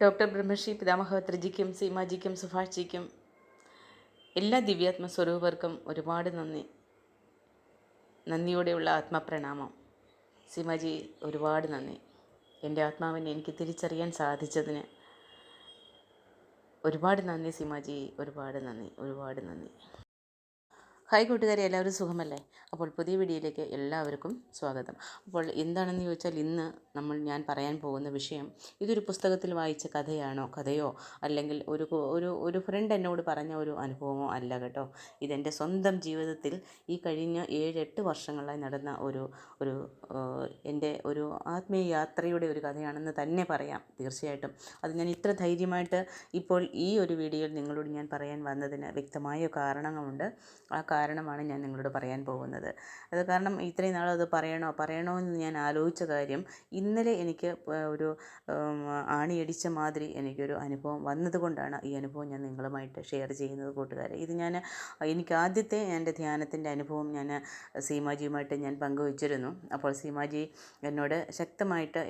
Doctor Brahmashri പിതാമഹപത്രിജിക്കും സീമാജിക്കും സുഭാഷിജിക്കും എല്ലാ ദിവ്യാത്മ സ്വരൂപർക്കും ഒരുപാട് നന്ദിയോടെയുള്ള ആത്മപ്രണാമം. സീമാജി, ഒരുപാട് നന്ദി. എൻ്റെ ആത്മാവിനെ എനിക്ക് തിരിച്ചറിയാൻ സാധിച്ചതിന് ഒരുപാട് നന്ദി സീമാജി, ഒരുപാട് നന്ദി. ഹായ് കൂട്ടുകാരെ, എല്ലാവരും സുഖമല്ലേ? അപ്പോൾ പുതിയ വീഡിയോയിലേക്ക് എല്ലാവർക്കും സ്വാഗതം. അപ്പോൾ എന്താണെന്ന് ചോദിച്ചാൽ, ഇന്ന് ഞാൻ പറയാൻ പോകുന്ന വിഷയം, ഇതൊരു പുസ്തകത്തിൽ വായിച്ച കഥയോ അല്ലെങ്കിൽ ഒരു ഫ്രണ്ട് എന്നോട് പറഞ്ഞ ഒരു അനുഭവമോ അല്ല കേട്ടോ. ഇതെൻ്റെ സ്വന്തം ജീവിതത്തിൽ ഈ കഴിഞ്ഞ 7-8 വർഷങ്ങളായി നടന്ന ഒരു എൻ്റെ ഒരു ആത്മീയ യാത്രയുടെ ഒരു കഥയാണെന്ന് തന്നെ പറയാം. തീർച്ചയായിട്ടും അത് ഞാൻ ഇത്ര ധൈര്യമായിട്ട് ഇപ്പോൾ ഈ ഒരു വീഡിയോയിൽ നിങ്ങളോട് ഞാൻ പറയാൻ വന്നതിന് വ്യക്തമായ കാരണങ്ങളുണ്ട്. ആ കാരണമാണ് ഞാൻ നിങ്ങളോട് പറയാൻ പോകുന്നത്. അത് കാരണം ഇത്രയും നാൾ അത് പറയണോ എന്ന് ഞാൻ ആലോചിച്ച കാര്യം, ഇന്നലെ എനിക്ക് ഒരു ആണിയടിച്ച മാതിരി എനിക്കൊരു അനുഭവം വന്നതുകൊണ്ടാണ് ഈ അനുഭവം ഞാൻ നിങ്ങളുമായിട്ട് ഷെയർ ചെയ്യുന്നത് കൂട്ടുകാരെ. ഇത് എനിക്ക് ആദ്യത്തെ എൻ്റെ ധ്യാനത്തിൻ്റെ അനുഭവം ഞാൻ സീമാജിയുമായിട്ട് ഞാൻ പങ്കുവച്ചിരുന്നു. അപ്പോൾ സീമാജി എന്നോട് ശക്തമായിട്ട്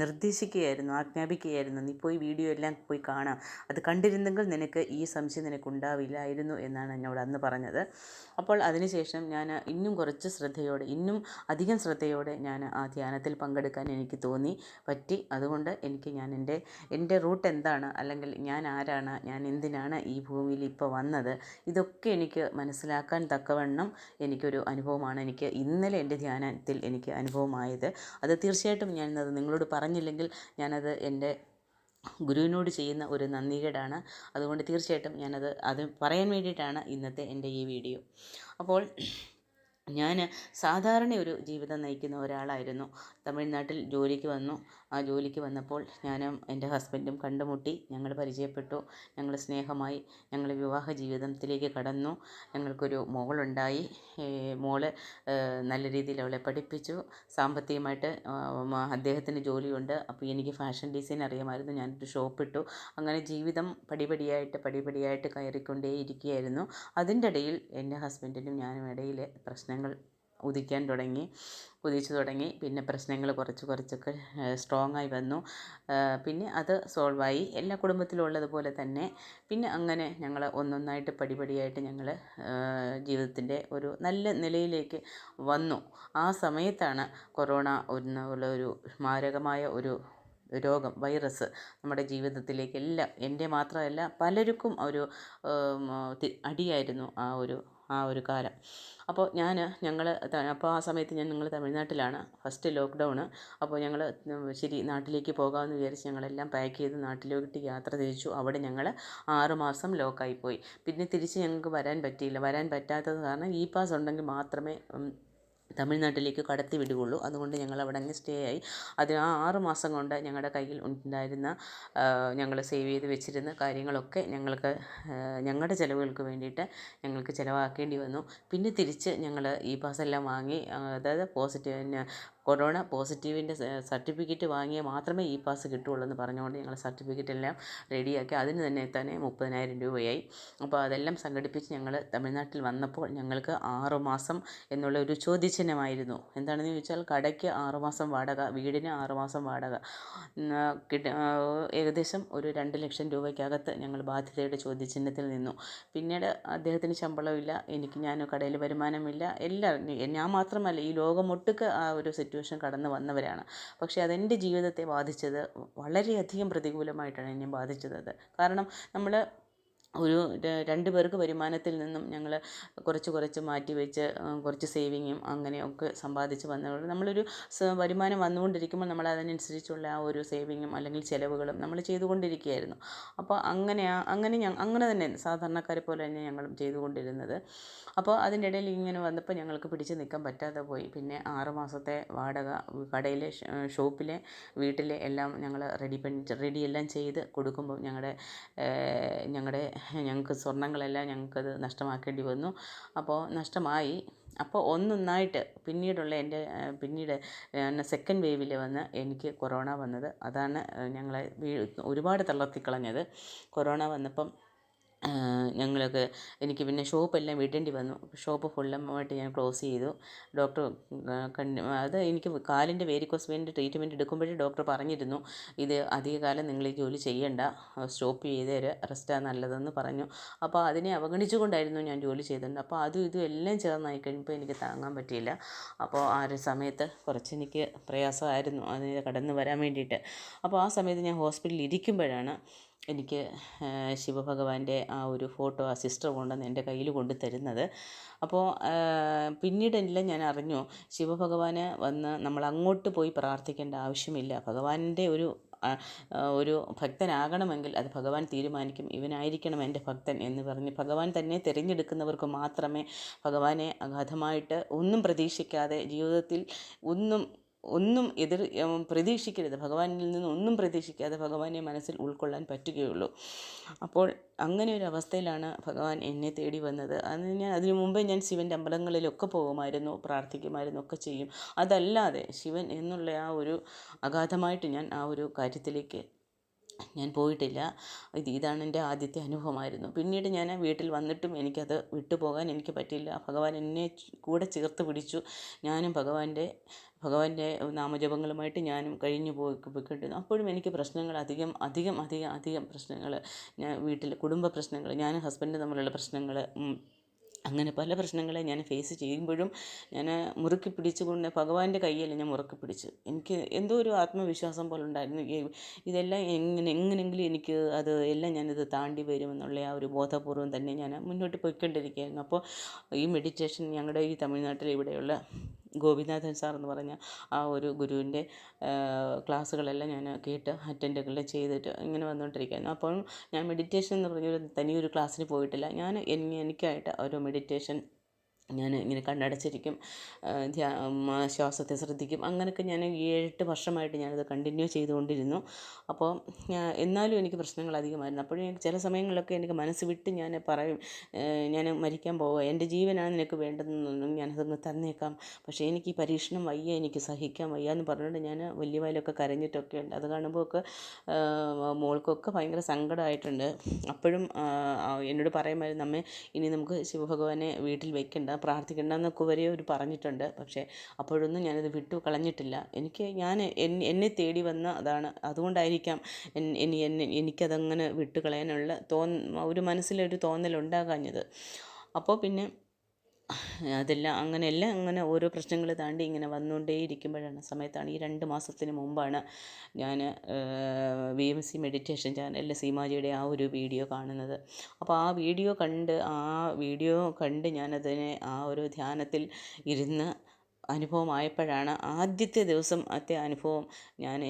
നിർദ്ദേശിക്കുകയായിരുന്നു, ആജ്ഞാപിക്കുകയായിരുന്നു, നീ പോയി വീഡിയോ എല്ലാം പോയി കാണാം, അത് കണ്ടിരുന്നെങ്കിൽ നിനക്ക് ഈ സംശയം നിനക്കുണ്ടാവില്ലായിരുന്നു എന്നാണ് എന്നോട് അന്ന് പറഞ്ഞത്. അപ്പോൾ അതിനുശേഷം ഞാൻ ഇന്നും ഇന്നും അധികം ശ്രദ്ധയോടെ ഞാൻ ആ ധ്യാനത്തിൽ പങ്കെടുക്കാൻ എനിക്ക് പറ്റി. അതുകൊണ്ട് ഞാൻ എൻ്റെ റൂട്ട് എന്താണ്, അല്ലെങ്കിൽ ഞാൻ ആരാണ്, ഞാൻ എന്തിനാണ് ഈ ഭൂമിയിൽ ഇപ്പോൾ വന്നത്, ഇതൊക്കെ എനിക്ക് മനസ്സിലാക്കാൻ തക്കവണ്ണം എനിക്കൊരു അനുഭവമാണ് എനിക്ക് ഇന്നലെ എൻ്റെ ധ്യാനത്തിൽ എനിക്ക് അനുഭവമായത്. അത് തീർച്ചയായിട്ടും ഞാനത് നിങ്ങളോട് പറഞ്ഞില്ലെങ്കിൽ ഞാനത് എൻ്റെ ഗുരുവിനോട് ചെയ്യുന്ന ഒരു നന്ദികേടാണ്. അതുകൊണ്ട് തീർച്ചയായിട്ടും അത് പറയാൻ വേണ്ടിയിട്ടാണ് ഇന്നത്തെ എൻ്റെ ഈ വീഡിയോ. അപ്പോൾ ഞാൻ സാധാരണ ഒരു ജീവിതം നയിക്കുന്ന ഒരാളായിരുന്നു. തമിഴ്നാട്ടിൽ ജോലിക്ക് വന്നു. ആ ജോലിക്ക് വന്നപ്പോൾ ഞാനും എൻ്റെ ഹസ്ബൻഡും കണ്ടുമുട്ടി. ഞങ്ങൾ പരിചയപ്പെട്ടു, ഞങ്ങൾ സ്നേഹമായി, ഞങ്ങൾ വിവാഹ ജീവിതത്തിലേക്ക് കടന്നു. ഞങ്ങൾക്കൊരു മോളുണ്ടായി. മോള് നല്ല രീതിയിൽ അവളെ പഠിപ്പിച്ചു. സാമ്പത്തികമായിട്ട് അദ്ദേഹത്തിന് ജോലിയുണ്ട്. അപ്പോൾ എനിക്ക് ഫാഷൻ ഡിസൈൻ അറിയാമായിരുന്നു. ഞാനൊരു ഷോപ്പിട്ടു. അങ്ങനെ ജീവിതം പടിപടിയായിട്ട് കയറിക്കൊണ്ടേയിരിക്കുകയായിരുന്നു. അതിൻ്റെ ഇടയിൽ എൻ്റെ ഹസ്ബൻഡിനും ഞാനും ഇടയിൽ പ്രശ്നങ്ങൾ ഉദിച്ചു തുടങ്ങി. പിന്നെ പ്രശ്നങ്ങൾ കുറച്ചൊക്കെ സ്ട്രോങ് ആയി വന്നു. പിന്നെ അത് സോൾവായി, എല്ലാ കുടുംബത്തിലും ഉള്ളതുപോലെ തന്നെ. പിന്നെ അങ്ങനെ ഞങ്ങൾ ഒന്നൊന്നായിട്ട് പടിപടിയായിട്ട് ഞങ്ങൾ ജീവിതത്തിൻ്റെ ഒരു നല്ല നിലയിലേക്ക് വന്നു. ആ സമയത്താണ് കൊറോണ ഒരു മാരകമായ ഒരു രോഗം, വൈറസ് നമ്മുടെ ജീവിതത്തിലേക്ക് എൻ്റെ മാത്രമല്ല പലർക്കും ഒരു അടിയായിരുന്നു ആ ഒരു കാലം. അപ്പോൾ അപ്പോൾ ആ സമയത്ത് ഞങ്ങൾ തമിഴ്നാട്ടിലാണ്. First lockdown. അപ്പോൾ ഞങ്ങൾ ശരി നാട്ടിലേക്ക് പോകാമെന്ന് വിചാരിച്ച് ഞങ്ങളെല്ലാം പാക്ക് ചെയ്ത് നാട്ടിലോട്ട് യാത്ര തിരിച്ചു. അവിടെ ഞങ്ങൾ 6 മാസം ലോക്കായിപ്പോയി. പിന്നെ തിരിച്ച് ഞങ്ങൾക്ക് വരാൻ പറ്റിയില്ല. വരാൻ പറ്റാത്തത് കാരണം ഇ പാസ് ഉണ്ടെങ്കിൽ മാത്രമേ തമിഴ്നാട്ടിലേക്ക് കടത്തി വിടുകയുള്ളൂ. അതുകൊണ്ട് ഞങ്ങൾ അവിടെ അങ്ങ് സ്റ്റേ ആയി. അത് ആ 6 മാസം കൊണ്ട് ഞങ്ങളുടെ കയ്യിൽ ഉണ്ടായിരുന്ന ഞങ്ങൾ സേവ് ചെയ്ത് വെച്ചിരുന്ന കാര്യങ്ങളൊക്കെ ഞങ്ങളുടെ ചിലവുകൾക്ക് വേണ്ടിയിട്ട് ഞങ്ങൾക്ക് ചിലവാക്കേണ്ടി വന്നു. പിന്നെ തിരിച്ച് ഞങ്ങൾ ഈ പാസ്സെല്ലാം വാങ്ങി, അതായത് കൊറോണ പോസിറ്റീവിൻ്റെ സർട്ടിഫിക്കറ്റ് വാങ്ങിയാൽ മാത്രമേ ഇ പാസ് കിട്ടുകയുള്ളൂ എന്ന് പറഞ്ഞുകൊണ്ട് ഞങ്ങൾ സർട്ടിഫിക്കറ്റ് എല്ലാം റെഡിയാക്കി. അതിന് തന്നെ 30,000 രൂപയായി. അപ്പോൾ അതെല്ലാം സംഘടിപ്പിച്ച് ഞങ്ങൾ തമിഴ്നാട്ടിൽ വന്നപ്പോൾ ഞങ്ങൾക്ക് 6 മാസം എന്നുള്ള ഒരു ചോദ്യചിഹ്നമായിരുന്നു. എന്താണെന്ന് ചോദിച്ചാൽ, കടയ്ക്ക് 6 മാസം വാടക, വീടിന് 6 മാസം വാടക, ഏകദേശം ഒരു 2 ലക്ഷം രൂപയ്ക്കകത്ത് ഞങ്ങൾ ബാധ്യതയുടെ ചോദ്യചിഹ്നത്തിൽ നിന്നു. പിന്നീട് അദ്ദേഹത്തിന് ശമ്പളമില്ല, ഞാൻ കടയിൽ വരുമാനമില്ല. ഞാൻ മാത്രമല്ല, ഈ ലോകമൊട്ടുക്ക് ആ ഒരു സിറ്റുവേഷൻ കടന്നു വന്നവരാണ്. പക്ഷേ അതെൻ്റെ ജീവിതത്തെ ബാധിച്ചത് വളരെയധികം പ്രതികൂലമായിട്ടാണ് എന്നെ ബാധിച്ചത്. കാരണം നമ്മൾ ഒരു 2 പേർക്ക് വരുമാനത്തിൽ നിന്നും ഞങ്ങൾ കുറച്ച് മാറ്റി വെച്ച് കുറച്ച് സേവിങ്ങും അങ്ങനെയൊക്കെ സമ്പാദിച്ച് വന്നവർ, നമ്മളൊരു വരുമാനം വന്നുകൊണ്ടിരിക്കുമ്പോൾ നമ്മൾ അതിനനുസരിച്ചുള്ള ആ ഒരു സേവിങ്ങും അല്ലെങ്കിൽ ചിലവുകളും നമ്മൾ ചെയ്തുകൊണ്ടിരിക്കുകയായിരുന്നു. അപ്പോൾ അങ്ങനെ തന്നെ സാധാരണക്കാരെ പോലെ തന്നെ ഞങ്ങളും ചെയ്തുകൊണ്ടിരുന്നത്. അപ്പോൾ അതിൻ്റെ ഇടയിൽ ഇങ്ങനെ വന്നപ്പോൾ ഞങ്ങൾക്ക് പിടിച്ച് നിൽക്കാൻ പറ്റാതെ പോയി. പിന്നെ 6 മാസത്തെ വാടക, കടയിലെ ഷോപ്പിലെ വീട്ടിലെ എല്ലാം ഞങ്ങൾ റെഡിയെല്ലാം ചെയ്ത് കൊടുക്കുമ്പോൾ ഞങ്ങൾക്ക് സ്വർണ്ണങ്ങളെല്ലാം ഞങ്ങൾക്കത് നഷ്ടമാക്കേണ്ടി വന്നു. അപ്പോൾ നഷ്ടമായി. അപ്പോൾ ഒന്നൊന്നായിട്ട് പിന്നീട് സെക്കൻഡ് വേവിൽ വന്ന് എനിക്ക് കൊറോണ വന്നത്. അതാണ് ഞങ്ങളെ ഒരുപാട് തളർത്തിക്കളഞ്ഞത്. കൊറോണ വന്നപ്പം ഞങ്ങളൊക്കെ എനിക്ക് പിന്നെ ഷോപ്പെല്ലാം വിടേണ്ടി വന്നു. ഷോപ്പ് ഫുള്ളമായിട്ട് ഞാൻ ക്ലോസ് ചെയ്തു. ഡോക്ടർ അത് എനിക്ക് കാലിൻ്റെ വേരിക്കോസ് വെയിൻ്റെ ട്രീറ്റ്മെൻറ്റ് എടുക്കുമ്പോഴേ ഡോക്ടർ പറഞ്ഞിരുന്നു, ഇത് അധികകാലം നിങ്ങൾ ഈ ജോലി ചെയ്യണ്ട, സ്റ്റോപ്പ് ചെയ്തേര്, റെസ്റ്റാണ് നല്ലതെന്ന് പറഞ്ഞു. അപ്പോൾ അതിനെ അവഗണിച്ചുകൊണ്ടായിരുന്നു ഞാൻ ജോലി ചെയ്തിട്ടുണ്ട്. അപ്പോൾ അതും ഇതും എല്ലാം ചേർന്നായി കഴിയുമ്പോൾ എനിക്ക് താങ്ങാൻ പറ്റിയില്ല. അപ്പോൾ ആ ഒരു സമയത്ത് കുറച്ചെനിക്ക് പ്രയാസമായിരുന്നു അതിന് കടന്നു വരാൻ വേണ്ടിയിട്ട്. അപ്പോൾ ആ സമയത്ത് ഞാൻ ഹോസ്പിറ്റലിൽ ഇരിക്കുമ്പോഴാണ് എനിക്ക് ശിവഭഗവാന്റെ ആ ഒരു ഫോട്ടോ ആ സിസ്റ്റർ കൊണ്ടുവന്ന് എൻ്റെ കയ്യിൽ കൊണ്ട് തരുന്നത്. അപ്പോൾ പിന്നീടെല്ലാം ഞാൻ അറിഞ്ഞു, ശിവഭഗവാന് വന്ന് നമ്മൾ അങ്ങോട്ട് പോയി പ്രാർത്ഥിക്കേണ്ട ആവശ്യമില്ല. ഭഗവാന്റെ ഒരു ഭക്തനാകണമെങ്കിൽ അത് ഭഗവാൻ തീരുമാനിക്കും, ഇവനായിരിക്കണം എൻ്റെ ഭക്തൻ എന്ന് പറഞ്ഞ് ഭഗവാൻ തന്നെ തിരഞ്ഞെടുക്കുന്നവർക്ക് മാത്രമേ ഭഗവാനെ അഗാധമായിട്ട് ഒന്നും പ്രതീക്ഷിക്കാതെ ജീവിതത്തിൽ ഒന്നും പ്രതീക്ഷിക്കരുത്, ഭഗവാനിൽ നിന്ന് ഒന്നും പ്രതീക്ഷിക്കാതെ ഭഗവാനെ മനസ്സിൽ ഉൾക്കൊള്ളാൻ പറ്റുകയുള്ളൂ. അപ്പോൾ അങ്ങനെ ഒരു അവസ്ഥയിലാണ് ഭഗവാൻ എന്നെ തേടി വന്നത്. അതിനു മുമ്പേ ഞാൻ ശിവൻ്റെ അമ്പലങ്ങളിലൊക്കെ പോകുമായിരുന്നു, പ്രാർത്ഥിക്കുമായിരുന്നു, ഒക്കെ ചെയ്യും. അതല്ലാതെ ശിവൻ എന്നുള്ള ആ ഒരു അഗാധമായിട്ട് ഞാൻ ആ ഒരു കാര്യത്തിലേക്ക് ഞാൻ പോയിട്ടില്ല. ഇതാണ് എൻ്റെ ആദ്യത്തെ അനുഭവമായിരുന്നു. പിന്നീട് ഞാൻ വീട്ടിൽ വന്നിട്ടും എനിക്കത് വിട്ടുപോകാൻ എനിക്ക് പറ്റില്ല. ഭഗവാൻ എന്നെ കൂടെ ചേർത്ത് പിടിച്ചു. ഞാനും ഭഗവാന്റെ നാമജപങ്ങളുമായിട്ട് ഞാനും കഴിഞ്ഞു പോയിക്കൊണ്ടിരുന്നു. അപ്പോഴും എനിക്ക് പ്രശ്നങ്ങൾ അധികം പ്രശ്നങ്ങൾ, ഞാൻ വീട്ടിൽ കുടുംബ പ്രശ്നങ്ങൾ, ഞാനും ഹസ്ബൻഡും തമ്മിലുള്ള പ്രശ്നങ്ങൾ, അങ്ങനെ പല പ്രശ്നങ്ങളെ ഞാൻ ഫേസ് ചെയ്യുമ്പോഴും ഞാൻ മുറുക്കി പിടിച്ചുകൊണ്ട് ഭഗവാന്റെ കയ്യിൽ ഞാൻ മുറുക്കി പിടിച്ചു. എനിക്ക് എന്തോ ഒരു ആത്മവിശ്വാസം പോലെ ഉണ്ടായിരുന്നു, ഇതെല്ലാം എങ്ങനെയെങ്കിലും എനിക്ക് അത് എല്ലാം ഞാനിത് താണ്ടി വരുമെന്നുള്ള ആ ഒരു ബോധപൂർവം തന്നെ ഞാൻ മുന്നോട്ട് പോയിക്കൊണ്ടിരിക്കുകയായിരുന്നു. അപ്പോൾ ഈ മെഡിറ്റേഷൻ ഞങ്ങളുടെ ഈ തമിഴ്നാട്ടിൽ ഇവിടെയുള്ള ഗോപിനാഥൻ സാർ എന്ന് പറഞ്ഞ ആ ഒരു ഗുരുവിൻ്റെ ക്ലാസ്സുകളെല്ലാം ഞാൻ കേട്ട് അറ്റൻഡുകൾ ചെയ്തിട്ട് ഇങ്ങനെ വന്നുകൊണ്ടിരിക്കുകയായിരുന്നു. അപ്പോൾ ഞാൻ മെഡിറ്റേഷൻ എന്ന് പറഞ്ഞൊരു തനിയൊരു ക്ലാസ്സിന് പോയിട്ടില്ല. ഞാൻ എനിക്കായിട്ട് ഒരു മെഡിറ്റേഷൻ ഞാൻ ഇങ്ങനെ കണ്ണടച്ചിരിക്കും, ശ്വാസത്തെ ശ്രദ്ധിക്കും. അങ്ങനെയൊക്കെ ഞാൻ 7-8 വർഷമായിട്ട് ഞാനത് കണ്ടിന്യൂ ചെയ്തുകൊണ്ടിരുന്നു. അപ്പോൾ എന്നാലും എനിക്ക് പ്രശ്നങ്ങൾ അധികമായിരുന്നു. അപ്പോഴും ചില സമയങ്ങളിലൊക്കെ എനിക്ക് മനസ്സ് വിട്ട് ഞാൻ പറയും, ഞാൻ മരിക്കാൻ പോവുക, എൻ്റെ ജീവനാണ് നിനക്ക് വേണ്ടതെന്നൊന്നും ഞാനതങ്ങ് തന്നേക്കാം, പക്ഷേ എനിക്ക് ഈ പരീക്ഷണം വയ്യ, എനിക്ക് സഹിക്കാൻ വയ്യ എന്ന് പറഞ്ഞുകൊണ്ട് ഞാൻ വലിയ വായിലൊക്കെ കരഞ്ഞിട്ടൊക്കെ ഉണ്ട്. അത് കാണുമ്പോഴൊക്കെ മോൾക്കൊക്കെ ഭയങ്കര സങ്കടമായിട്ടുണ്ട്. അപ്പോഴും എന്നോട് പറയുമായിരുന്നു, അമ്മേ ഇനി നമുക്ക് ശിവഭഗവാനെ വീട്ടിൽ വെക്കണ്ട, പ്രാർത്ഥിക്കേണ്ട എന്നൊക്കെ വരെ അവർ പറഞ്ഞിട്ടുണ്ട്. പക്ഷേ അപ്പോഴൊന്നും ഞാനത് വിട്ടു കളഞ്ഞിട്ടില്ല. എന്നെ തേടി വന്ന അതാണ്, അതുകൊണ്ടായിരിക്കാം എനിക്കതങ്ങനെ വിട്ടു കളയാനുള്ള ഒരു മനസ്സിലൊരു തോന്നലുണ്ടാകാഞ്ഞത്. അപ്പോൾ പിന്നെ അതെല്ലാം അങ്ങനെ ഓരോ പ്രശ്നങ്ങൾ താണ്ടി ഇങ്ങനെ വന്നുകൊണ്ടേയിരിക്കുമ്പോഴാണ് സമയത്താണ് ഈ 2 മാസത്തിന് മുമ്പാണ് ഞാൻ VMC മെഡിറ്റേഷൻ ചാനലിൽ സീമാജിയുടെ ആ ഒരു വീഡിയോ കാണുന്നത്. അപ്പോൾ ആ വീഡിയോ കണ്ട് ഞാനതിനെ ആ ഒരു ധ്യാനത്തിൽ ഇരുന്ന് അനുഭവമായപ്പോഴാണ് ആദ്യത്തെ ദിവസം അനുഭവം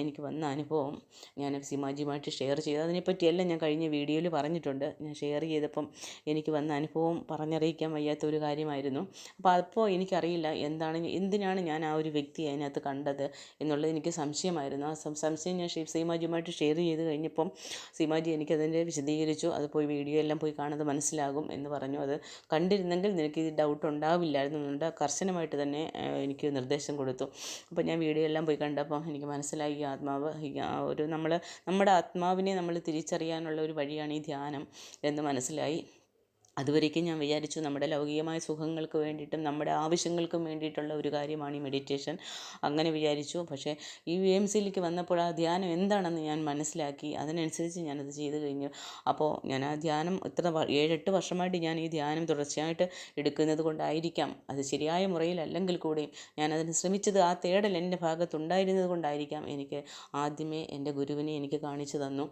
എനിക്ക് വന്ന അനുഭവം ഞാൻ സീമാജിയുമായിട്ട് ഷെയർ ചെയ്തു. അതിനെപ്പറ്റിയെല്ലാം ഞാൻ കഴിഞ്ഞ വീഡിയോയിൽ പറഞ്ഞിട്ടുണ്ട്. ഞാൻ ഷെയർ ചെയ്തപ്പം എനിക്ക് വന്ന അനുഭവം പറഞ്ഞറിയിക്കാൻ വയ്യാത്തൊരു കാര്യമായിരുന്നു. അപ്പോൾ എനിക്കറിയില്ല എന്തിനാണ് ഞാൻ ആ ഒരു വ്യക്തിയെ അതിനകത്ത് കണ്ടത് എന്നുള്ളത് എനിക്ക് സംശയമായിരുന്നു. ആ സംശയം ഞാൻ സീമാജിയുമായിട്ട് ഷെയർ ചെയ്ത് കഴിഞ്ഞപ്പം സീമാജി എനിക്കതിൻ്റെ വിശദീകരിച്ചു. അത് വീഡിയോ എല്ലാം പോയി കാണുന്നത് മനസ്സിലാകും എന്ന് പറഞ്ഞു. അത് കണ്ടിരുന്നെങ്കിൽ നിനക്ക് ഈ ഡൗട്ട് ഉണ്ടാവില്ലായിരുന്നു എന്നുണ്ട് കർശനമായിട്ട് തന്നെ എനിക്ക് നിർദ്ദേശം കൊടുത്തു. അപ്പോൾ ഞാൻ വീഡിയോ എല്ലാം പോയി കണ്ടപ്പോൾ എനിക്ക് മനസ്സിലായി, ഈ ആത്മാവ് നമ്മുടെ ആത്മാവിനെ നമ്മൾ തിരിച്ചറിയാനുള്ള ഒരു വഴിയാണ് ഈ ധ്യാനം എന്ന് മനസ്സിലായി. അതുവരേക്കും ഞാൻ വിചാരിച്ചു നമ്മുടെ ലൗകികമായ സുഖങ്ങൾക്ക് വേണ്ടിയിട്ടും നമ്മുടെ ആവശ്യങ്ങൾക്കും വേണ്ടിയിട്ടുള്ള ഒരു കാര്യമാണ് ഈ മെഡിറ്റേഷൻ, അങ്ങനെ വിചാരിച്ചു. പക്ഷേ ഈ VMCയിലേക്ക് വന്നപ്പോൾ ആ ധ്യാനം എന്താണെന്ന് ഞാൻ മനസ്സിലാക്കി. അതിനനുസരിച്ച് ഞാനത് ചെയ്തു കഴിഞ്ഞു. അപ്പോൾ ഞാൻ ആ ധ്യാനം 7-8 വർഷമായിട്ട് ഞാൻ ഈ ധ്യാനം തുടർച്ചയായിട്ട് എടുക്കുന്നത് കൊണ്ടായിരിക്കാം, അത് ശരിയായ മുറയിലല്ലെങ്കിൽ കൂടെയും ഞാനതിന് ശ്രമിച്ചത്, ആ തേടൽ എൻ്റെ ഭാഗത്തുണ്ടായിരുന്നത് കൊണ്ടായിരിക്കാം എനിക്ക് ആദ്യമേ എൻ്റെ ഗുരുവിനെ എനിക്ക് കാണിച്ചു തന്നു.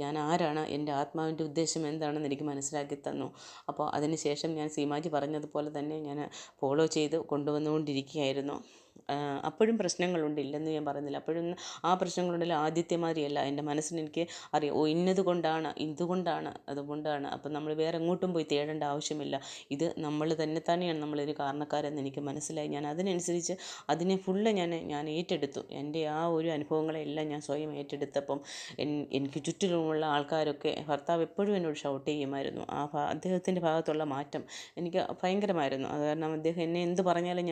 ഞാൻ ആരാണ്, എൻ്റെ ആത്മാവിൻ്റെ ഉദ്ദേശം എന്താണെന്ന് എനിക്ക് മനസ്സിലാക്കി തന്നു. അപ്പോൾ അതിനുശേഷം ഞാൻ സീമാജി പറഞ്ഞതുപോലെ തന്നെ ഞാൻ ഫോളോ ചെയ്ത് കൊണ്ടുവന്നുകൊണ്ടിരിക്കുകയായിരുന്നു. അപ്പോഴും പ്രശ്നങ്ങളുണ്ട്, ഇല്ലെന്ന് ഞാൻ പറയുന്നില്ല. അപ്പോഴും ആ പ്രശ്നങ്ങളുണ്ടല്ലോ, ആദ്യത്തെ മാതിരിയല്ല. എൻ്റെ മനസ്സിന് എനിക്ക് അറിയാം, ഇതുകൊണ്ടാണ് അതുകൊണ്ടാണ്. അപ്പം നമ്മൾ വേറെ എങ്ങോട്ടും പോയി തേടേണ്ട ആവശ്യമില്ല. ഇത് നമ്മൾ തന്നെയാണ് നമ്മളിതിന് കാരണക്കാരെന്ന് എനിക്ക് മനസ്സിലായി. ഞാൻ അതിനനുസരിച്ച് അതിനെ ഫുള്ള് ഞാൻ ഏറ്റെടുത്തു. എൻ്റെ ആ ഒരു അനുഭവങ്ങളെല്ലാം ഞാൻ സ്വയം ഏറ്റെടുത്തപ്പം എനിക്ക് ചുറ്റിലുമുള്ള ആൾക്കാരൊക്കെ, ഭർത്താവ് എപ്പോഴും എന്നോട് ഷൗട്ട് ചെയ്യുമായിരുന്നു. അദ്ദേഹത്തിൻ്റെ ഭാഗത്തുള്ള മാറ്റം എനിക്ക് ഭയങ്കരമായിരുന്നു. അത് കാരണം അദ്ദേഹം എന്നെ എന്ത് പറഞ്ഞാലും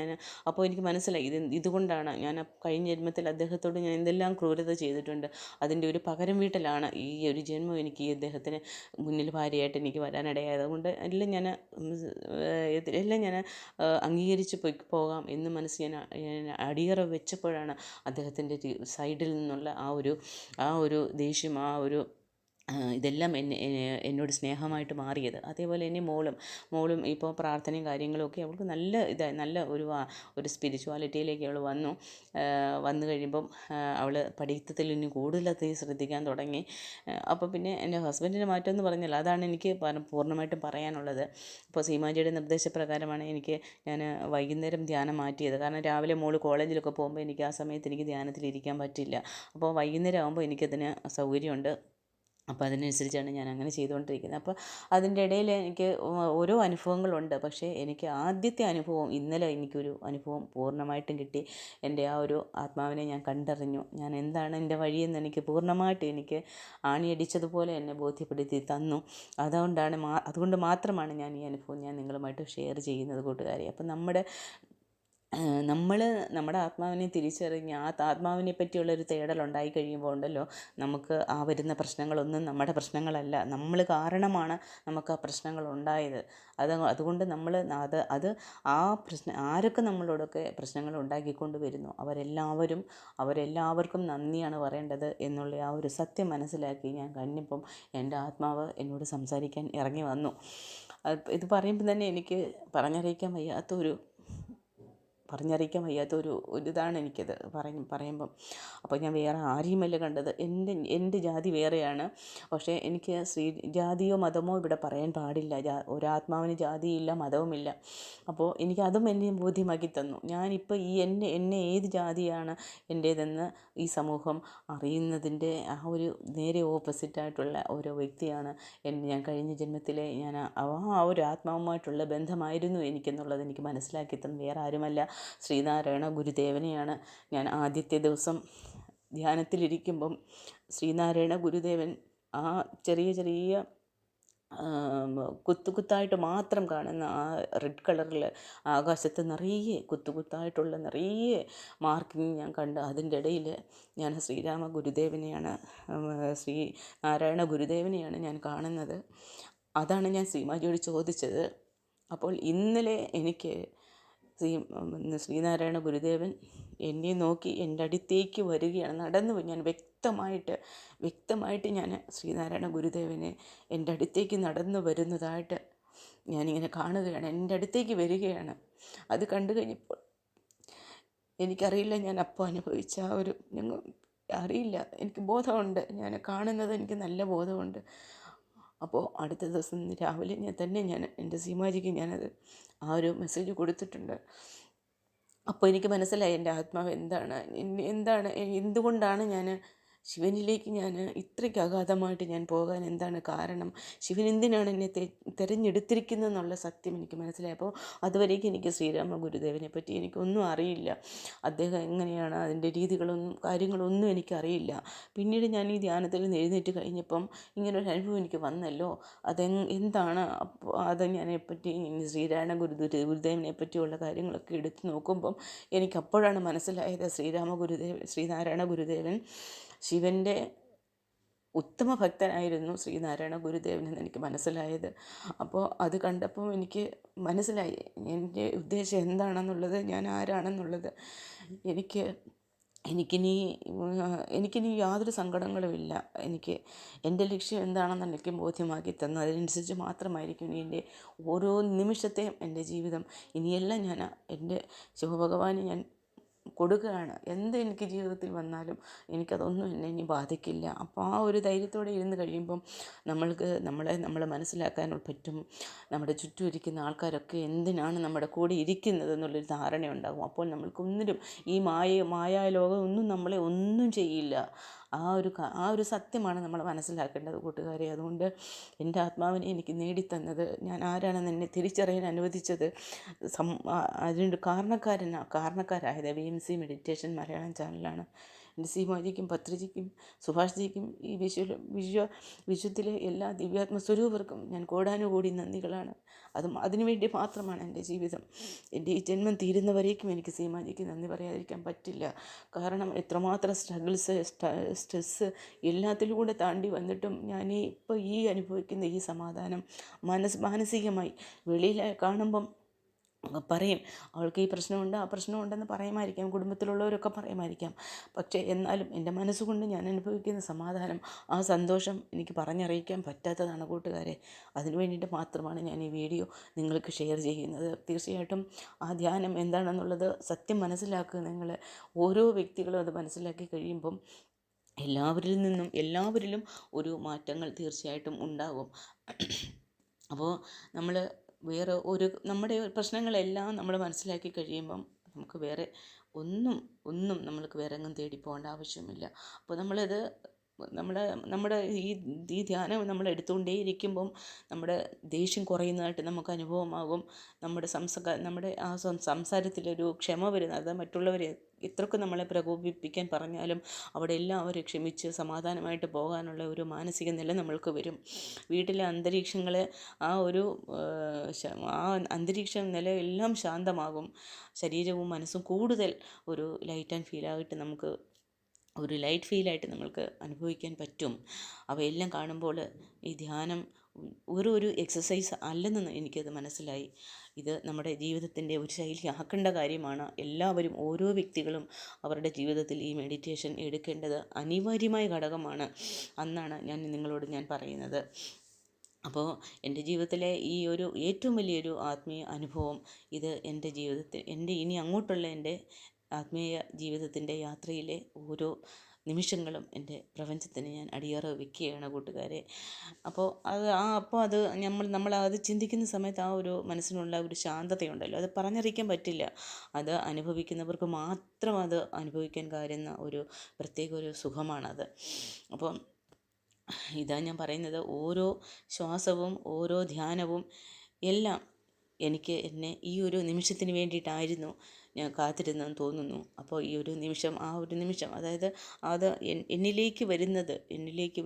അപ്പോൾ എനിക്ക് മനസ്സിലായി, ഇതുകൊണ്ടാണ് ഞാൻ കഴിഞ്ഞ ജന്മത്തിൽ അദ്ദേഹത്തോട് ഞാൻ എന്തെല്ലാം ക്രൂരത ചെയ്തിട്ടുണ്ട്, അതിൻ്റെ ഒരു പകരം വീട്ടലാണ് ഈ ഒരു ജന്മം എനിക്ക് ഈ അദ്ദേഹത്തിന് മുന്നിൽ ഭാര്യയായിട്ട് എനിക്ക് വരാനിടയായത്. അതുകൊണ്ട് എല്ലാം ഞാൻ അംഗീകരിച്ച് പോകാം എന്ന് മനസ്സ് ഞാൻ അടിയറ വെച്ചപ്പോഴാണ് അദ്ദേഹത്തിൻ്റെ സൈഡിൽ നിന്നുള്ള ആ ഒരു ദേഷ്യം, ഇതെല്ലാം എന്നോട് സ്നേഹമായിട്ട് മാറിയത്. അതേപോലെ തന്നെ മോളും ഇപ്പോൾ പ്രാർത്ഥനയും കാര്യങ്ങളൊക്കെ അവൾക്ക് നല്ല ഒരു സ്പിരിച്വാലിറ്റിയിലേക്ക് അവൾ വന്നു കഴിയുമ്പം അവൾ പഠിത്തത്തിൽ ഇനി കൂടുതലധികം ശ്രദ്ധിക്കാൻ തുടങ്ങി. അപ്പോൾ പിന്നെ എൻ്റെ ഹസ്ബൻഡിൻ്റെ മാറ്റം എന്ന് പറഞ്ഞാൽ അതാണ് എനിക്ക് പൂർണ്ണമായിട്ടും പറയാനുള്ളത്. ഇപ്പോൾ സീമാജിയുടെ നിർദ്ദേശപ്രകാരമാണ് ഞാൻ വൈകുന്നേരം ധ്യാനം മാറ്റിയത്. കാരണം രാവിലെ മോള് കോളേജിലൊക്കെ പോകുമ്പോൾ എനിക്ക് ആ സമയത്ത് എനിക്ക് ധ്യാനത്തിലിരിക്കാൻ പറ്റില്ല. അപ്പോൾ വൈകുന്നേരം ആകുമ്പോൾ എനിക്കതിന് സൗകര്യമുണ്ട്. അപ്പോൾ അതിനനുസരിച്ചാണ് ഞാൻ അങ്ങനെ ചെയ്തുകൊണ്ടിരിക്കുന്നത്. അപ്പോൾ അതിൻ്റെ ഇടയിൽ എനിക്ക് ഓരോ അനുഭവങ്ങളുണ്ട്. പക്ഷേ എനിക്ക് ആദ്യത്തെ അനുഭവം ഇന്നലെ എനിക്കൊരു അനുഭവം പൂർണ്ണമായിട്ടും കിട്ടി. എൻ്റെ ആ ഒരു ആത്മാവിനെ ഞാൻ കണ്ടറിഞ്ഞു. ഞാൻ എന്താണ് എൻ്റെ വഴിയെന്ന് എനിക്ക് പൂർണ്ണമായിട്ട് എനിക്ക് ആണിയടിച്ചതുപോലെ എന്നെ ബോധ്യപ്പെടുത്തി തന്നു. അതുകൊണ്ട് മാത്രമാണ് ഞാൻ ഈ അനുഭവം നിങ്ങളുമായിട്ട് ഷെയർ ചെയ്യുന്നത് കൂട്ടുകാരെ. അപ്പം നമ്മുടെ ആത്മാവിനെ തിരിച്ചറിഞ്ഞ് ആ ആത്മാവിനെ പറ്റിയുള്ളൊരു തേടലുണ്ടായി കഴിയുമ്പോൾ ഉണ്ടല്ലോ, നമുക്ക് ആ വരുന്ന പ്രശ്നങ്ങളൊന്നും നമ്മുടെ പ്രശ്നങ്ങളല്ല, നമ്മൾ കാരണമാണ് നമുക്ക് ആ പ്രശ്നങ്ങൾ ഉണ്ടായത്. അതുകൊണ്ട് ആരൊക്കെ നമ്മളോടൊക്കെ പ്രശ്നങ്ങൾ ഉണ്ടാക്കിക്കൊണ്ട് വരുന്നു അവരെല്ലാവർക്കും നന്ദിയാണ് പറയേണ്ടത് എന്നുള്ള ആ ഒരു സത്യം മനസ്സിലാക്കി ഞാൻ കഴിഞ്ഞപ്പം എൻ്റെ ആത്മാവ് എന്നോട് സംസാരിക്കാൻ ഇറങ്ങി വന്നു. ഇത് പറയുമ്പോൾ തന്നെ എനിക്ക് പറഞ്ഞറിയിക്കാൻ വയ്യാത്തൊരു ഇതാണ് എനിക്കത് പറയുമ്പം. അപ്പോൾ ഞാൻ വേറെ ആരെയുമല്ല കണ്ടത്, എൻ്റെ ജാതി വേറെയാണ്. പക്ഷേ എനിക്ക് ജാതിയോ മതമോ ഇവിടെ പറയാൻ പാടില്ല. ഒരാത്മാവിന് ജാതിയില്ല, മതവുമില്ല. അപ്പോൾ എനിക്കതും എന്നെ ബോധ്യമാക്കി തന്നു. ഞാനിപ്പോൾ എന്നെ ഏത് ജാതിയാണ് എൻ്റേതെന്ന് ഈ സമൂഹം അറിയുന്നതിൻ്റെ ആ ഒരു നേരെ ഓപ്പോസിറ്റായിട്ടുള്ള ഓരോ വ്യക്തിയാണ് ഞാൻ കഴിഞ്ഞ ജന്മത്തിലെ ആ ഒരു ആത്മാവുമായിട്ടുള്ള ബന്ധമായിരുന്നു എനിക്കെന്നുള്ളത് എനിക്ക് മനസ്സിലാക്കി തന്നു. വേറെ ആരുമല്ല, ശ്രീനാരായണ ഗുരുദേവനെയാണ്. ഞാൻ ആദ്യത്തെ ദിവസം ധ്യാനത്തിലിരിക്കുമ്പം ശ്രീനാരായണ ഗുരുദേവൻ ആ ചെറിയ കുത്തായിട്ട് മാത്രം കാണുന്ന ആ റെഡ് കളറിൽ ആകാശത്ത് നിറയെ കുത്തായിട്ടുള്ള നിറയെ മാർക്കിങ് ഞാൻ കണ്ട്. അതിൻ്റെ ഇടയിൽ ഞാൻ ശ്രീനാരായണ ഗുരുദേവനെയാണ് ഞാൻ കാണുന്നത്. അതാണ് ഞാൻ സീമാജിയോട് ചോദിച്ചത്. അപ്പോൾ ഇന്നലെ എനിക്ക് ശ്രീനാരായണ ഗുരുദേവൻ എന്നെ നോക്കി എൻ്റെ അടുത്തേക്ക് വരികയാണ്. ഞാൻ വ്യക്തമായിട്ട് ഞാൻ ശ്രീനാരായണ ഗുരുദേവനെ എൻ്റെ അടുത്തേക്ക് നടന്നു വരുന്നതായിട്ട് ഞാനിങ്ങനെ കാണുകയാണ്. എൻ്റെ അടുത്തേക്ക് വരികയാണ്. അത് കണ്ടു കഴിഞ്ഞപ്പോൾ എനിക്കറിയില്ല ഞാൻ അപ്പോൾ അനുഭവിച്ച അറിയില്ല, എനിക്ക് ബോധമുണ്ട്, ഞാൻ കാണുന്നത് എനിക്ക് നല്ല ബോധമുണ്ട്. അപ്പോൾ അടുത്ത ദിവസം രാവിലെ ഞാൻ എൻ്റെ സീമാജിക്ക് ഞാനത് ആ ഒരു മെസ്സേജ് കൊടുത്തിട്ടുണ്ട്. അപ്പോൾ എനിക്ക് മനസ്സിലായി എൻ്റെ ആത്മാവ് എന്തുകൊണ്ടാണ് ഞാൻ ശിവനിലേക്ക് ഇത്രയ്ക്ക് അഗാധമായിട്ട് പോകാൻ എന്താണ് കാരണം, ശിവൻ എന്തിനാണ് എന്നെ തിരഞ്ഞെടുത്തിരിക്കുന്നതെന്നുള്ള സത്യം എനിക്ക് മനസ്സിലായപ്പോൾ അതുവരേക്കും എനിക്ക് ശ്രീരാമ ഗുരുദേവനെ പറ്റി എനിക്കൊന്നും അറിയില്ല. അദ്ദേഹം എങ്ങനെയാണ്, അതിൻ്റെ കാര്യങ്ങളൊന്നും എനിക്കറിയില്ല. പിന്നീട് ഞാൻ ഈ ധ്യാനത്തിൽ നിന്ന് എഴുന്നേറ്റ് കഴിഞ്ഞപ്പം ഇങ്ങനൊരു അനുഭവം എനിക്ക് വന്നല്ലോ, എന്താണ് അത് ഞാനെപ്പറ്റി ശ്രീരാമ ഗുരുദേവനെ പറ്റിയുള്ള കാര്യങ്ങളൊക്കെ എടുത്ത് നോക്കുമ്പം എനിക്കപ്പോഴാണ് മനസ്സിലായത് ശ്രീനാരായണ ഗുരുദേവൻ ശിവൻ്റെ ഉത്തമ ഭക്തനായിരുന്നു ശ്രീനാരായണ ഗുരുദേവൻ എന്ന് എനിക്ക് മനസ്സിലായത്. അപ്പോൾ അത് കണ്ടപ്പോൾ എനിക്ക് മനസ്സിലായി എൻ്റെ ഉദ്ദേശം എന്താണെന്നുള്ളത്, ഞാൻ ആരാണെന്നുള്ളത്. എനിക്കിനി യാതൊരു സങ്കടങ്ങളുമില്ല. എൻ്റെ ലക്ഷ്യം എന്താണെന്ന് എനിക്ക് ബോധ്യമാക്കി തന്നു. അതിനനുസരിച്ച് മാത്രമായിരിക്കും ഇനി എൻ്റെ ഓരോ നിമിഷത്തെയും എൻ്റെ ജീവിതം. ഇനിയെല്ലാം ഞാൻ എൻ്റെ ശിവഭഗവാന് ഞാൻ കൊടുക്കുകയാണ്. എനിക്ക് ജീവിതത്തിൽ വന്നാലും എനിക്കതൊന്നും എന്നെ ഇനി ബാധിക്കില്ല. അപ്പോൾ ആ ഒരു ധൈര്യത്തോടെ ഇരുന്ന് കഴിയുമ്പം നമ്മളെ മനസ്സിലാക്കാൻ പറ്റും. നമ്മുടെ ചുറ്റും ഇരിക്കുന്ന ആൾക്കാരൊക്കെ എന്തിനാണ് നമ്മുടെ കൂടെ ഇരിക്കുന്നത് എന്നുള്ളൊരു ധാരണയുണ്ടാകും. അപ്പോൾ നമ്മൾക്കൊന്നിനും ഈ മായാലോകം ഒന്നും നമ്മളെ ഒന്നും ചെയ്യില്ല. ആ ഒരു സത്യമാണ് നമ്മൾ മനസ്സിലാക്കേണ്ടത് കൂട്ടുകാരെ. അതുകൊണ്ട് എൻ്റെ ആത്മാവിനെ എനിക്ക് നേടിത്തന്നത്, ഞാൻ ആരാണെന്ന് എന്നെ തിരിച്ചറിയാൻ അനുവദിച്ചത്, അതിൻ്റെ കാരണക്കാരായത് VMC മെഡിറ്റേഷൻ മലയാളം ചാനലാണ്. എൻ്റെ സീമാജിക്കും പത്രിജിക്കും സുഭാഷ്ജിക്കും ഈ വിശ്വത്തിലെ എല്ലാ ദിവ്യാത്മ സ്വരൂപർക്കും ഞാൻ കോടാനുകോടി നന്ദികളാണ്. അതിനുവേണ്ടി മാത്രമാണ് എൻ്റെ ജീവിതം. എൻ്റെ ഈ ജന്മം തീരുന്നവരേക്കും എനിക്ക് സീമാജിക്ക് നന്ദി പറയാതിരിക്കാൻ പറ്റില്ല. കാരണം എത്രമാത്രം സ്ട്രെസ്സ് എല്ലാത്തിലൂടെ താണ്ടി വന്നിട്ടും ഞാൻ ഇപ്പോൾ ഈ അനുഭവിക്കുന്ന ഈ സമാധാനം മാനസികമായി വെളിയിൽ കാണുമ്പം പറയും, അവൾക്ക് ഈ പ്രശ്നമുണ്ട് ആ പ്രശ്നമുണ്ടെന്ന് പറയുമായിരിക്കാം, കുടുംബത്തിലുള്ളവരൊക്കെ പറയുമായിരിക്കാം. പക്ഷേ എന്നാലും എൻ്റെ മനസ്സുകൊണ്ട് ഞാൻ അനുഭവിക്കുന്ന സമാധാനം, ആ സന്തോഷം എനിക്ക് പറഞ്ഞറിയിക്കാൻ പറ്റാത്തതാണ് കൂട്ടുകാരെ. അതിനു വേണ്ടിയിട്ട് മാത്രമാണ് ഞാൻ ഈ വീഡിയോ നിങ്ങൾക്ക് ഷെയർ ചെയ്യുന്നത്. തീർച്ചയായിട്ടും ആ ധ്യാനം എന്താണെന്നുള്ളത് സത്യം മനസ്സിലാക്കുക. നിങ്ങൾ ഓരോ വ്യക്തികളും അത് മനസ്സിലാക്കി കഴിയുമ്പം എല്ലാവരിലും ഒരു മാറ്റങ്ങൾ തീർച്ചയായിട്ടും ഉണ്ടാകും. അപ്പോൾ നമ്മൾ നമ്മുടെ പ്രശ്നങ്ങളെല്ലാം നമ്മൾ മനസ്സിലാക്കി കഴിയുമ്പം നമുക്ക് വേറെ ഒന്നും നമ്മൾക്ക് വേറെ എങ്ങും തേടി പോകേണ്ട ആവശ്യമില്ല. അപ്പോൾ നമ്മുടെ ഈ ധ്യാനം നമ്മൾ എടുത്തുകൊണ്ടേയിരിക്കുമ്പം നമ്മുടെ ദേഷ്യം കുറയുന്നതായിട്ട് നമുക്ക് അനുഭവമാകും. നമ്മുടെ ആ സംസാരത്തിലൊരു ക്ഷമ വരുന്നത്, അത് മറ്റുള്ളവരെ എത്രയൊക്കെ നമ്മളെ പ്രകോപിപ്പിക്കാൻ പറഞ്ഞാലും അവിടെ എല്ലാം അവർ ക്ഷമിച്ച് സമാധാനമായിട്ട് പോകാനുള്ള ഒരു മാനസിക നില നമ്മൾക്ക് വരും. വീട്ടിലെ അന്തരീക്ഷങ്ങളെ ആ അന്തരീക്ഷ നില എല്ലാം ശാന്തമാകും. ശരീരവും മനസ്സും കൂടുതൽ ഒരു ലൈറ്റ് ഫീലായിട്ട് നമ്മൾക്ക് അനുഭവിക്കാൻ പറ്റും. അവയെല്ലാം കാണുമ്പോൾ ഈ ധ്യാനം ഒരു എക്സസൈസ് അല്ലെന്ന് എനിക്കത് മനസ്സിലായി. ഇത് നമ്മുടെ ജീവിതത്തിൻ്റെ ഒരു ശൈലി ആക്കേണ്ട കാര്യമാണ്. എല്ലാവരും, ഓരോ വ്യക്തികളും അവരുടെ ജീവിതത്തിൽ ഈ മെഡിറ്റേഷൻ എടുക്കേണ്ടത് അനിവാര്യമായ ഘടകമാണ് എന്നാണ് നിങ്ങളോട് ഞാൻ പറയുന്നത്. അപ്പോൾ എൻ്റെ ജീവിതത്തിലെ ഈ ഏറ്റവും വലിയൊരു ആത്മീയ അനുഭവം ഇത് എൻ്റെ ഇനി അങ്ങോട്ടുള്ള എൻ്റെ ആത്മീയ ജീവിതത്തിൻ്റെ യാത്രയിലെ ഓരോ നിമിഷങ്ങളും എൻ്റെ പ്രപഞ്ചത്തിന് ഞാൻ അടിയറ വയ്ക്കുകയാണ് കൂട്ടുകാരെ. അപ്പോൾ അത് നമ്മൾ അത് ചിന്തിക്കുന്ന സമയത്ത് ആ ഒരു മനസ്സിനുള്ള ഒരു ശാന്തതയുണ്ടല്ലോ, അത് പറഞ്ഞറിയിക്കാൻ പറ്റില്ല. അത് അനുഭവിക്കുന്നവർക്ക് മാത്രം അത് അനുഭവിക്കാൻ കഴിയുന്ന ഒരു പ്രത്യേക ഒരു സുഖമാണത്. അപ്പോൾ ഇതാ ഞാൻ പറയുന്നത്, ഓരോ ശ്വാസവും ഓരോ ധ്യാനവും എല്ലാം എന്നെ ഈ ഒരു നിമിഷത്തിന് വേണ്ടിയിട്ടായിരുന്നു ഞാൻ കാത്തിരുന്നെന്ന് തോന്നുന്നു. അപ്പോൾ ഈ ഒരു നിമിഷം അതായത് അത് എന്നിലേക്ക്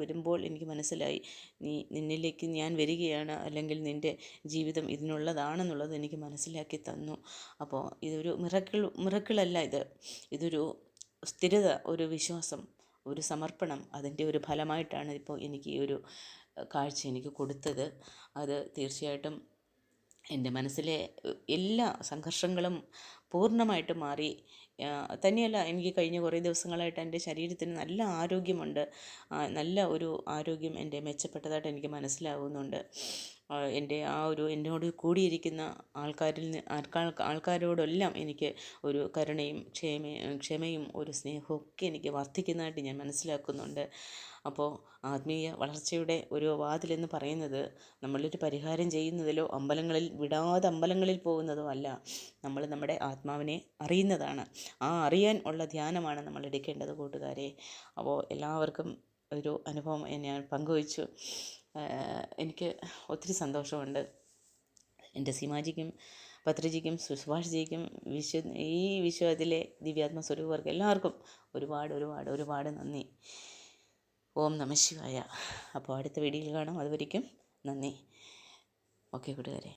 വരുമ്പോൾ എനിക്ക് മനസ്സിലായി, നിന്നിലേക്ക് ഞാൻ വരികയാണ്, അല്ലെങ്കിൽ നിൻ്റെ ജീവിതം ഇതിനുള്ളതാണെന്നുള്ളത് എനിക്ക് മനസ്സിലാക്കി തന്നു. അപ്പോൾ ഇതൊരു മിറക്കിളല്ല, ഇതൊരു സ്ഥിരത, ഒരു വിശ്വാസം, ഒരു സമർപ്പണം, അതിൻ്റെ ഒരു ഫലമായിട്ടാണ് ഇപ്പോൾ എനിക്ക് ഈ ഒരു കാഴ്ച എനിക്ക് കൊടുത്തത്. അത് തീർച്ചയായിട്ടും എൻ്റെ മനസ്സിലെ എല്ലാ സംഘർഷങ്ങളും പൂർണ്ണമായിട്ട് മാറി. തന്നെയല്ല, എനിക്ക് കഴിഞ്ഞ കുറേ ദിവസങ്ങളായിട്ട് എൻ്റെ ശരീരത്തിന് നല്ല ആരോഗ്യമുണ്ട്. നല്ല ഒരു ആരോഗ്യം എൻ്റെ മെച്ചപ്പെട്ടതായിട്ട് എനിക്ക് മനസ്സിലാകുന്നുണ്ട്. എന്നോട് കൂടിയിരിക്കുന്ന ആൾക്കാരോടെല്ലാം എനിക്ക് ഒരു കരുണയും ക്ഷമയും ഒരു സ്നേഹവും ഒക്കെ എനിക്ക് വർദ്ധിക്കുന്നതായിട്ട് ഞാൻ മനസ്സിലാക്കുന്നുണ്ട്. അപ്പോൾ ആത്മീയ വളർച്ചയുടെ ഒരു വാതിലെന്ന് പറയുന്നത് നമ്മളൊരു പരിഹാരം ചെയ്യുന്നതിലോ അമ്പലങ്ങളിൽ പോകുന്നതോ അല്ല. നമ്മൾ നമ്മുടെ ആത്മാവിനെ അറിയുന്നതാണ്. ആ അറിയാൻ ഉള്ള ധ്യാനമാണ് നമ്മൾ എടുക്കേണ്ടത് കൂട്ടുകാരെ. അപ്പോൾ എല്ലാവർക്കും ഒരു അനുഭവം ഞാൻ പങ്കുവച്ചു. എനിക്ക് ഒത്തിരി സന്തോഷമുണ്ട്. എൻ്റെ സീമാജിക്കും പത്രിജിക്കും സുഭാഷ്ജിക്കും ഈ വിശ്വത്തിലെ ദിവ്യാത്മ സ്വരൂപർക്ക് എല്ലാവർക്കും ഒരുപാട് നന്ദി. ഓം നമഃ ശിവായ. അപ്പോൾ അടുത്ത വീഡിയോയിൽ കാണാം. അതുവരേക്കും നന്ദി. ഓക്കെ കൂട്ടുകാരെ.